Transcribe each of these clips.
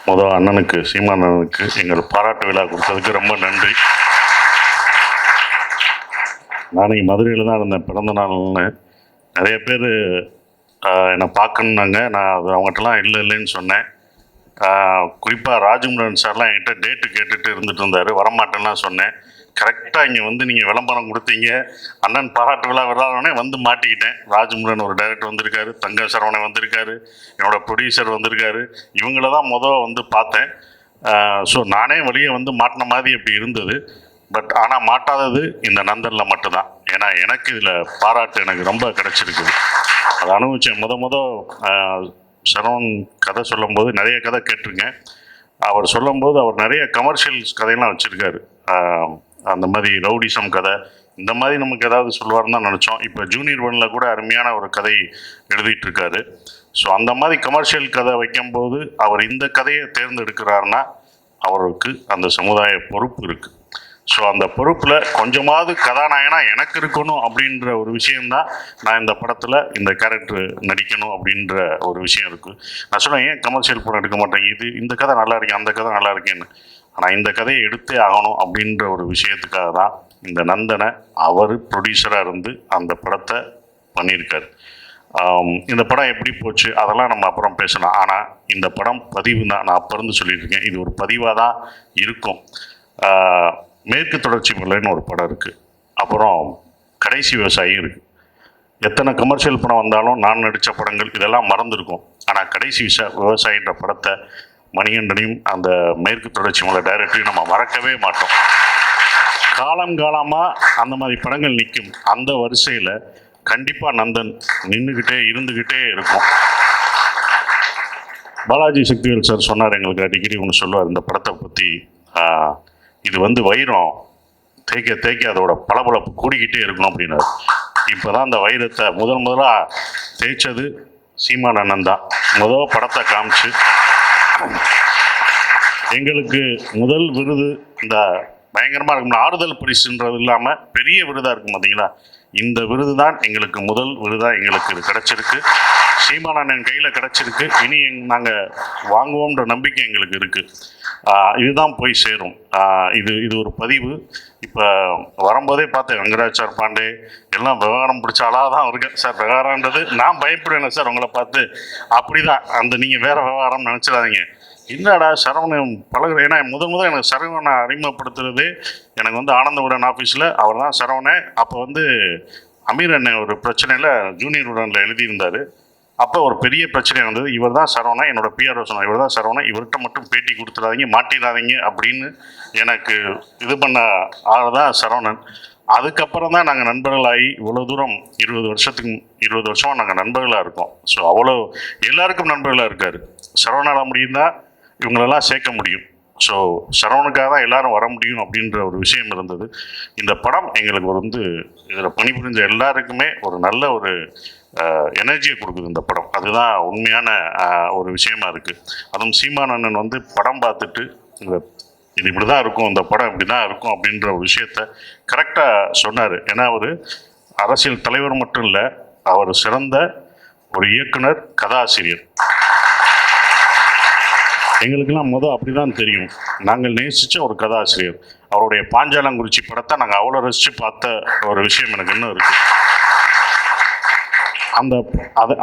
முதல் அண்ணனுக்கு சீமானனுக்கு எங்கள் பாராட்டு விழா கொடுத்ததுக்கு ரொம்ப நன்றி. நாளைக்கு மதுரையில் தான் இருந்தேன் பிறந்த நாள்னு. நிறைய பேர் என்னை பார்க்கணுன்னாங்க. நான் அது அவங்ககிட்டலாம் இல்லைன்னு சொன்னேன். குறிப்பாக ராஜமுருகன் சார்லாம் என்கிட்ட டேட்டு கேட்டுட்டு இருந்துட்டு இருந்தார். வரமாட்டேன்லாம் சொன்னேன். கரெக்டாக இங்கே வந்து நீங்கள் விளம்பரம் கொடுத்தீங்க, அண்ணன் பாராட்டு விழா விழாவுனே வந்து மாட்டிக்கிட்டேன். ராஜமுருகன் ஒரு டைரக்டர் வந்திருக்காரு, தங்க சரவணன் வந்திருக்காரு, என்னோடய ப்ரொடியூசர் வந்திருக்காரு. இவங்கள தான் வந்து பார்த்தேன். ஸோ நானே வெளியே வந்து மாட்டின மாதிரி அப்படி இருந்தது. பட் ஆனால் மாட்டாதது இந்த நந்தனில் மட்டும்தான். ஏன்னா எனக்கு இதில் பாராட்டு எனக்கு ரொம்ப கிடச்சிருக்குது. அதை அனுபவித்தேன். சரவணன் கதை சொல்லும்போது நிறைய கதை கேட்டிருக்கேன். அவர் சொல்லும்போது அவர் நிறைய கமர்ஷியல்ஸ் கதையெல்லாம் வச்சுருக்காரு. அந்த மாதிரி ரவுடிசம் கதை இந்த மாதிரி நமக்கு ஏதாவது சொல்லுவார்னு தான் நினச்சோம். இப்போ ஜூனியர் ஒன்னில் கூட அருமையான ஒரு கதை எழுதிட்டுருக்காரு. ஸோ அந்த மாதிரி கமர்ஷியல் கதை வைக்கும்போது அவர் இந்த கதையை தேர்ந்தெடுக்கிறாருன்னா அவருக்கு அந்த சமுதாய பொறுப்பு இருக்குது. ஸோ அந்த பொறுப்பில் கொஞ்சமாவது கதாநாயகனாக எனக்கு இருக்கணும் அப்படின்ற ஒரு விஷயந்தான் நான் இந்த படத்தில் இந்த கேரக்டர் நடிக்கணும் அப்படின்ற ஒரு விஷயம் இருக்குது. நான் சொல்லுவேன், ஏன் கமர்ஷியல் படம் எடுக்க மாட்டேங்க, இந்த கதை நல்லா இருக்கேன், அந்த கதை நல்லா இருக்கேன்னு. ஆனால் இந்த கதையை எடுத்தே ஆகணும் அப்படின்ற ஒரு விஷயத்துக்காக தான் இந்த நந்தனை அவர் ப்ரொடியூசராக இருந்து அந்த படத்தை பண்ணியிருக்கார். இந்த படம் எப்படி போச்சு அதெல்லாம் நம்ம அப்புறம் பேசலாம். ஆனால் இந்த படம் பதிவு தான். நான் அப்போ இருந்து சொல்லியிருக்கேன், இது ஒரு பதிவாக தான் இருக்கும். மேற்கு தொடர்ச்சி மலைன்னு ஒரு படம் இருக்குது, அப்புறம் கடைசி விவசாயி இருக்குது. எத்தனை கமர்ஷியல் படம் வந்தாலும் நான் நடித்த படங்கள் இதெல்லாம் மறந்துருக்கும். ஆனால் கடைசி விவசாயின்ற படத்தை மணிகண்டனையும் அந்த மேற்கு தொடர்ச்சி மலை டைரக்டரையும் நம்ம மறக்கவே மாட்டோம். காலங்காலமாக அந்த மாதிரி படங்கள் நிற்கும். அந்த வரிசையில் கண்டிப்பாக நந்தன் நின்றுக்கிட்டே இருந்துக்கிட்டே இருக்கும். பாலாஜி சக்திவேல் சார் சொன்னார், எங்களுக்கு அடிக்கடி ஒன்று சொல்லுவார் இந்த படத்தை பற்றி, இது வந்து வைரம் தேய்க்க தேய்க்க அதோட பளபளப்பு கூடிக்கிட்டே இருக்கணும் அப்படின்னாரு. இப்போ தான் அந்த வைரத்தை முதலாக தேய்ச்சது சீமான் அண்ணன் தான். படத்தை காமிச்சு எங்களுக்கு முதல் விருது இந்த பயங்கரமாக இருக்கும் ஆறுதல் பரிசுன்றது இல்லாமல் பெரிய விருதாக இருக்கும் பார்த்தீங்களா, இந்த விருது தான் எங்களுக்கு முதல் விருதாக எங்களுக்கு இது கிடச்சிருக்கு. சீமான் அண்ணன் கையில் கிடச்சிருக்கு. இனி நாங்கள் வாங்குவோம்ன்ற நம்பிக்கை எங்களுக்கு இருக்குது. இதுதான் போய் சேரும். இது ஒரு பதிவு. இப்போ வரும்போதே பார்த்தேன், வெங்கடாஜ் சார், பாண்டே எல்லாம் விவகாரம் பிடிச்சாலாக தான் இருக்கேன் சார். விவகாரன்றது நான் பயப்படுவேன் சார் உங்களை பார்த்து. அப்படி தான் அந்த நீங்கள் வேறு விவகாரம் நினச்சிடாதீங்க. இல்லைடா சரவணன் பழகுற, ஏன்னா முதல் எனக்கு சரவணனை அறிமுகப்படுத்துறது எனக்கு வந்து ஆனந்தவுடன் ஆஃபீஸில் அவர் தான் சரவணன். அப்போ வந்து அமீர் அண்ணன் ஒரு பிரச்சனையில் ஜூனியர் உடனில் எழுதியிருந்தார். அப்போ ஒரு பெரிய பிரச்சனை வந்தது. இவர் தான் சரவணன், என்னோடய பிஆர்ஓ சொன்னார், இவர் தான் சரவணன், இவர்கிட்ட மட்டும் பேட்டி கொடுத்துடாதீங்க, மாட்டிடாதீங்க அப்படின்னு எனக்கு இது பண்ண ஆள் தான் சரவணன். அதுக்கப்புறம் தான் நாங்கள் நண்பர்களாகி இவ்வளோ தூரம் 20 வருஷமாக நாங்கள் நண்பர்களாக இருக்கோம். ஸோ அவ்வளோ எல்லாருக்கும் நண்பர்களாக இருக்கார். சரவணால் முடியும்தான் இவங்களெல்லாம் சேர்க்க முடியும். ஸோ சரவணுக்காக தான் எல்லாரும் வர முடியும் அப்படின்ற ஒரு விஷயம் இருந்தது. இந்த படம் எங்களுக்கு வந்து இதில் பணிபுரிஞ்ச எல்லாருக்குமே ஒரு நல்ல ஒரு எனர்ஜியை கொடுக்குது இந்த படம். அதுதான் உண்மையான ஒரு விஷயமா இருக்குது. அதுவும் சீமான் அண்ணன் வந்து படம் பார்த்துட்டு இது இப்படி தான் இருக்கும், இந்த படம் இப்படி தான் இருக்கும் அப்படின்ற ஒரு விஷயத்த கரெக்டாக சொன்னார். ஏன்னா அவர் அரசியல் தலைவர் மட்டும் இல்லை, அவர் சிறந்த ஒரு இயக்குனர், கதாசிரியர். எங்களுக்கெல்லாம் அப்படி தான் தெரியும். நாங்கள் நேசித்த ஒரு கதாசிரியர். அவருடைய பாஞ்சாலங்குறிச்சி படத்தை நாங்கள் அவ்வளோ ரசித்து பார்த்த ஒரு விஷயம் எனக்கு இன்னும் இருக்குது.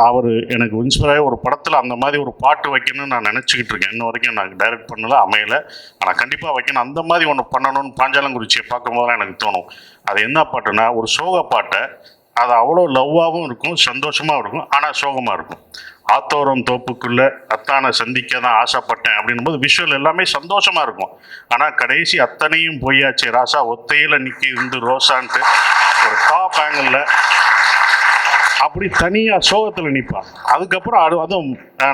அவர் எனக்கு இன்ஸ்பயராகி ஒரு படத்தில் அந்த மாதிரி ஒரு பாட்டு வைக்கணும்னு நான் நினச்சிக்கிட்டு இருக்கேன். இன்ன வரைக்கும் நான் டைரக்ட் பண்ணல, அமையலை. ஆனால் கண்டிப்பாக வைக்கணும். அந்த மாதிரி ஒன்று பண்ணணும்னு பாஞ்சாலங்குறிச்சியை பார்க்கும்போதெல்லாம் எனக்கு தோணும். அது என்ன பாட்டுன்னா, ஒரு சோக பாட்டை, அது அவ்வளோ லவ்வாகவும் இருக்கும், சந்தோஷமாக இருக்கும், ஆனால் சோகமாக இருக்கும். ஆத்தோரம் தோப்புக்குள்ளே அத்தானை சந்திக்க தான் ஆசைப்பட்டேன் அப்படின்போது விஷுவல் எல்லாமே சந்தோஷமாக இருக்கும். ஆனால் கடைசி அத்தனையும் பொய்யாச்சு ராசா ஒத்தையில் நிற்கி இருந்து ரோசான்ட்டு ஒரு டாப் ஆங்கிளில் அப்படி தனியாக சோகத்தில் நிற்பான். அதுக்கப்புறம் அதுவும்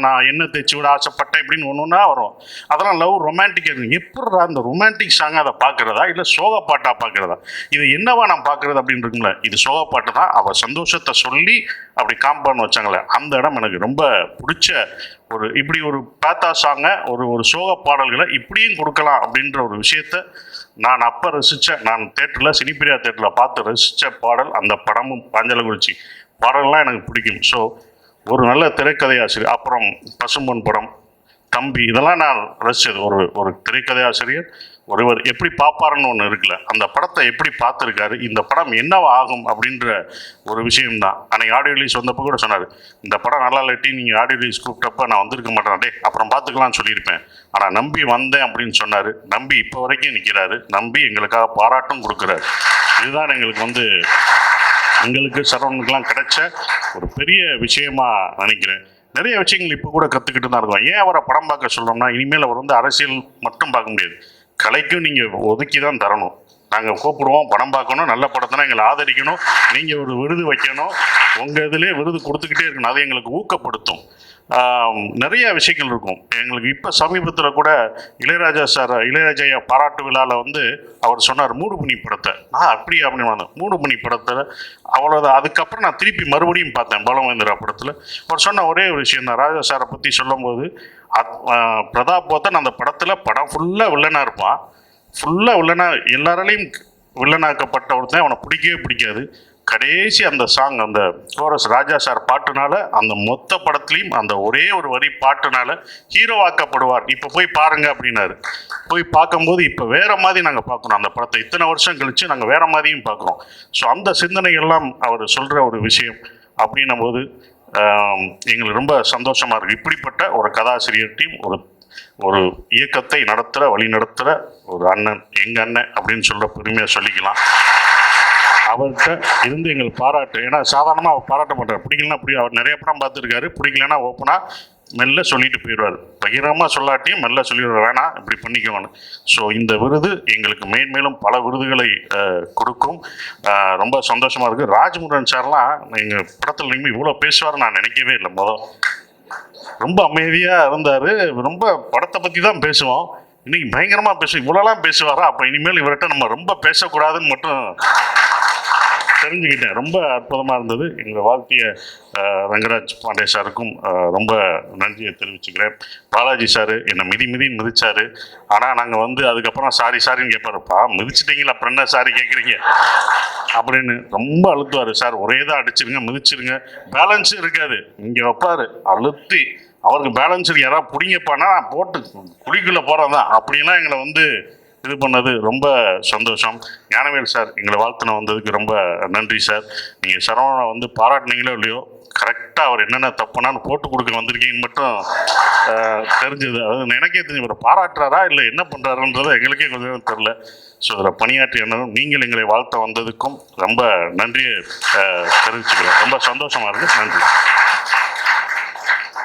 நான் என்ன தைச்சி விட ஆசைப்பட்டேன் இப்படின்னு ஒன்றுன்னா வரும். அதெல்லாம் லவ் ரொமான்டிக்காக இருக்கும். எப்படா அந்த ரொமான்டிக் சாங்காக அதை பார்க்குறதா இல்லை சோக பாட்டாக பார்க்குறதா, இது என்னவா நான் பார்க்குறது அப்படின்னு இருக்குங்களே, இது சோக பாட்டு தான். அவள் சந்தோஷத்தை சொல்லி அப்படி காம்பவுண்ட் வச்சாங்களே, அந்த இடம் எனக்கு ரொம்ப பிடிச்ச ஒரு இப்படி ஒரு பேத்தா சாங்கை ஒரு சோக பாடல்களை இப்படியும் கொடுக்கலாம் அப்படின்ற ஒரு விஷயத்த நான் அப்போ ரசித்தேன். நான் தேட்டரில் சினிப்பிரியா தேட்டரில் பார்த்து ரசித்த பாடல் அந்த படமும் பாஞ்சாலங்குறிச்சி பாடல்லாம் எனக்கு பிடிக்கும். ஸோ ஒரு நல்ல திரைக்கதை ஆசிரியர். அப்புறம் பசும்பொன் படம் தம்பி, இதெல்லாம் நான் ரசிச்சது. ஒரு திரைக்கதை ஆசிரியர் ஒருவர் எப்படி பார்ப்பாருன்னு ஒன்று இருக்குல்ல, அந்த படத்தை எப்படி பார்த்துருக்காரு, இந்த படம் என்னவா ஆகும் அப்படின்ற ஒரு விஷயம்தான். அன்னைக்கு ஆடியோ ரிலீஸ் வந்தப்போ கூட சொன்னார், இந்த படம் நல்லா இல்லாட்டி நீங்கள் ஆடியோ ரிலீஸ் கூப்பிட்டப்ப நான் வந்திருக்க மாட்டேன், டே அப்புறம் பார்த்துக்கலாம்னு சொல்லியிருப்பேன், ஆனால் நம்பி வந்தேன் அப்படின்னு சொன்னார். நம்பி இப்போ வரைக்கும் நிற்கிறாரு, நம்பி எங்களுக்காக பாராட்டும் கொடுக்குறாரு. இதுதான் எங்களுக்கு சரவணனுக்கெல்லாம் கிடைச்ச ஒரு பெரிய விஷயமா நினைக்கிறேன். நிறைய விஷயங்கள் இப்போ கூட கற்றுக்கிட்டு தான் இருக்கோம். ஏன் அவரை படம் பார்க்க சொல்லணும்னா, இனிமேல் அவர் அரசியல் மட்டும் பார்க்க முடியாது, கலைக்கும் நீங்கள் ஒதுக்கி தான் தரணும். நாங்கள் கூப்பிடுவோம், படம் பார்க்கணும், நல்ல படத்தினா எங்களை ஆதரிக்கணும், நீங்கள் ஒரு விருது வைக்கணும், உங்கள் இதிலே விருது கொடுத்துக்கிட்டே இருக்கணும். அது எங்களுக்கு ஊக்கப்படுத்தும். நிறைய விஷயங்கள் இருக்கும் எங்களுக்கு. இப்போ சமீபத்தில் கூட இளையராஜா பாராட்டு விழாவில் அவர் சொன்னார் மூடுபனி படத்தை. அப்படியே அப்படின்னு வந்தேன். மூடுபனி படத்தில் அவ்வளோதான். அதுக்கப்புறம் நான் திருப்பி மறுபடியும் பார்த்தேன் பலவேந்திரா படத்தில். அவர் சொன்ன ஒரே ஒரு விஷயம் தான், ராஜா சாரை பற்றி சொல்லும்போது, பிரதாப் போத்தன் அந்த படத்தில் படம் ஃபுல்லாக வில்லனாக இருப்பான். ஃபுல்லாக எல்லாராலையும் வில்லனாக்கப்பட்ட ஒருத்தன், அவனை பிடிக்கவே பிடிக்காது. கடைசி அந்த சாங், அந்த கோரஸ் ராஜா சார் பாட்டுனால, அந்த மொத்த படத்துலையும் அந்த ஒரே ஒரு வரி பாட்டுனால ஹீரோவாக்கப்படுவார். இப்போ போய் பாருங்க அப்படின்னாரு. போய் பார்க்கும்போது இப்போ வேற மாதிரி நாங்கள் பார்க்குறோம் அந்த படத்தை. இத்தனை வருஷம் கழித்து நாங்கள் வேற மாதிரியும் பார்க்குறோம். ஸோ அந்த சிந்தனைகள்லாம் அவர் சொல்கிற ஒரு விஷயம் அப்படின்னும் போது எங்களுக்கு ரொம்ப சந்தோஷமாக இருக்குது. இப்படிப்பட்ட ஒரு கதாசிரியர் டீம், ஒரு இயக்கத்தை வழி நடத்துகிற ஒரு அண்ணன், எங்கள் அண்ணன் அப்படின்னு சொல்கிற பெருமையாக சொல்லிக்கலாம். அவர்கிட்ட இருந்து எங்களுக்கு பாராட்டு. ஏன்னா சாதாரணமாக அவர் பாராட்ட மாட்டார். பிடிக்கலன்னா அவர் நிறைய படம் பார்த்துருக்காரு. பிடிக்கலன்னா ஓப்பனாக மெல்ல சொல்லிட்டு போயிடுவார். பகிரமாக சொல்லாட்டியும் மெல்ல சொல்லிடுவார், வேணாம் இப்படி பண்ணிக்கோன்னு. ஸோ இந்த விருது எங்களுக்கு மேன்மேலும் பல விருதுகளை கொடுக்கும். ரொம்ப சந்தோஷமாக இருக்குது. ராஜ்முருகன் சார்லாம் எங்கள் படத்தில் நீங்கள் இவ்வளோ பேசுவார் நான் நினைக்கவே இல்லை. ரொம்ப அமைதியாக இருந்தார். ரொம்ப படத்தை பற்றி தான் பேசுவோம். இன்றைக்கி பயங்கரமாக பேசுவோம். இவ்வளோலாம் பேசுவாரா, அப்போ இனிமேல் இவர்கிட்ட நம்ம ரொம்ப பேசக்கூடாதுன்னு மட்டும் தெரிஞ்சுக்கிட்டேன். ரொம்ப அற்புதமாக இருந்தது. எங்களை வாழ்த்திய ரங்கராஜ் பாண்டே சாருக்கும் ரொம்ப நன்றியை தெரிவிச்சுக்கிறேன். பாலாஜி சார் என்னை மிதிச்சார். ஆனால் நாங்கள் அதுக்கப்புறம் சாரின்னு கேட்பாருப்பா, மிதிச்சிட்டிங்களா அப்புறம் என்ன சாரி கேட்குறீங்க அப்படின்னு ரொம்ப அழுத்துவார். சார் ஒரே தான் அடிச்சிருங்க, மிதிச்சிருங்க, பேலன்ஸு இருக்காது. இங்கே வைப்பார் அழுத்தி, அவருக்கு பேலன்ஸ் யாராவது பிடிங்கப்பானா போட்டு குழிக்குள்ளே போகிறது தான். அப்படிலாம் எங்களை இது பண்ணது ரொம்ப சந்தோஷம். ஞானவேல் சார் எங்களை வாழ்த்துன வந்ததுக்கு ரொம்ப நன்றி சார். நீங்கள் சரவணனை பாராட்டினீங்களோ இல்லையோ, கரெக்டாக அவர் என்னென்ன தப்புனான்னு போட்டு கொடுக்க வந்திருக்கீங்கன்னு மட்டும் தெரிஞ்சது. அது எனக்கே தெரிஞ்சு, இவர் பாராட்டுறாரா இல்லை என்ன பண்ணுறாருன்றதை எங்களுக்கே கொஞ்சம் தெரில. ஸோ இதில் பணியாற்றி என்னதும் நீங்கள் எங்களை வாழ்த்த வந்ததுக்கும் ரொம்ப நன்றியை தெரிவிச்சுக்கிறேன். ரொம்ப சந்தோஷமாக இருக்குது. நன்றி.